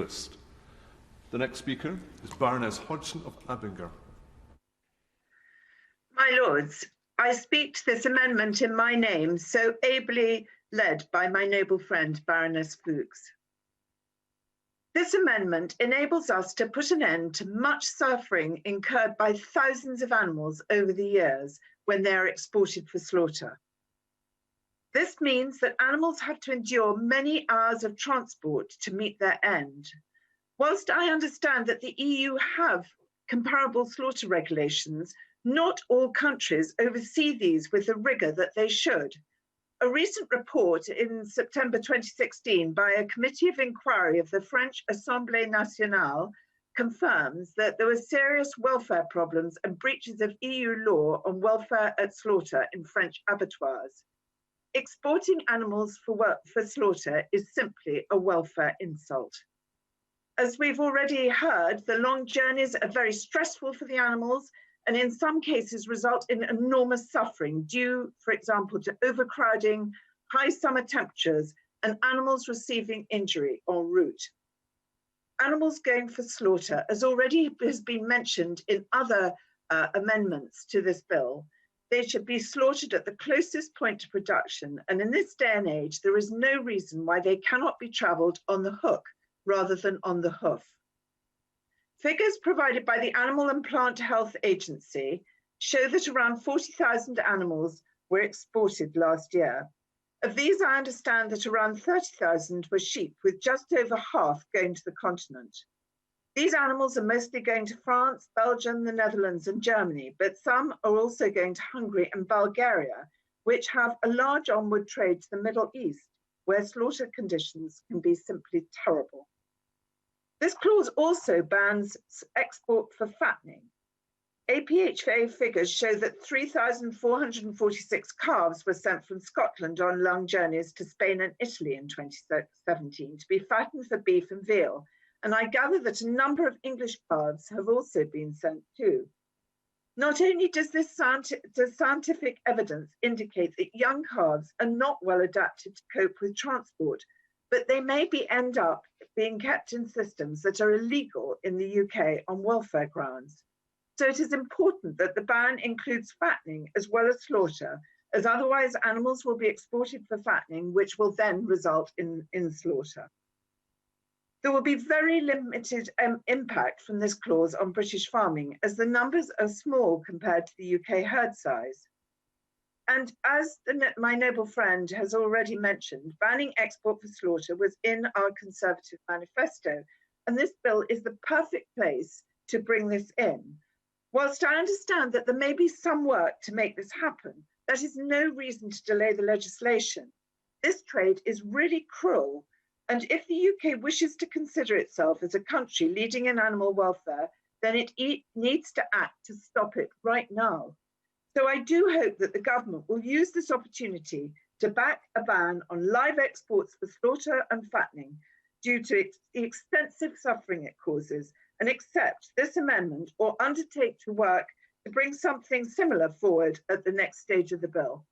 list. The next speaker is Baroness Hodgson of Abinger. My Lords, I speak to this amendment in my name, so ably led by my noble friend, Baroness Hodgson. This amendment enables us to put an end to much suffering incurred by thousands of animals over the years when they are exported for slaughter. This means that animals have to endure many hours of transport to meet their end. Whilst I understand that the EU have comparable slaughter regulations, not all countries oversee these with the rigour that they should. A recent report in September 2016 by a committee of inquiry of the French Assemblée Nationale confirms that there were serious welfare problems and breaches of EU law on welfare at slaughter in French abattoirs. Exporting animals for slaughter is simply a welfare insult. As we've already heard, the long journeys are very stressful for the animals and in some cases result in enormous suffering due, for example, to overcrowding, high summer temperatures, and animals receiving injury en route. Animals going for slaughter, as already has been mentioned in other amendments to this bill, they should be slaughtered at the closest point to production, and in this day and age, there is no reason why they cannot be travelled on the hook rather than on the hoof. Figures provided by the Animal and Plant Health Agency show that around 40,000 animals were exported last year. Of these, I understand that around 30,000 were sheep, with just over half going to the continent. These animals are mostly going to France, Belgium, the Netherlands, and Germany, but some are also going to Hungary and Bulgaria, which have a large onward trade to the Middle East, where slaughter conditions can be simply terrible. This clause also bans export for fattening. APHA figures show that 3,446 calves were sent from Scotland on long journeys to Spain and Italy in 2017 to be fattened for beef and veal, and I gather that a number of English calves have also been sent too. Not only does scientific evidence indicate that young calves are not well adapted to cope with transport, but they may end up being kept in systems that are illegal in the UK on welfare grounds. So it is important that the ban includes fattening as well as slaughter, as otherwise animals will be exported for fattening, which will then result in slaughter. There will be very limited impact from this clause on British farming, as the numbers are small compared to the UK herd size. And as my noble friend has already mentioned, banning export for slaughter was in our Conservative manifesto, and this bill is the perfect place to bring this in. Whilst I understand that there may be some work to make this happen, that is no reason to delay the legislation. This trade is really cruel, and if the UK wishes to consider itself as a country leading in animal welfare, then it needs to act to stop it right now. So I do hope that the government will use this opportunity to back a ban on live exports for slaughter and fattening due to the extensive suffering it causes, and accept this amendment or undertake to work to bring something similar forward at the next stage of the bill.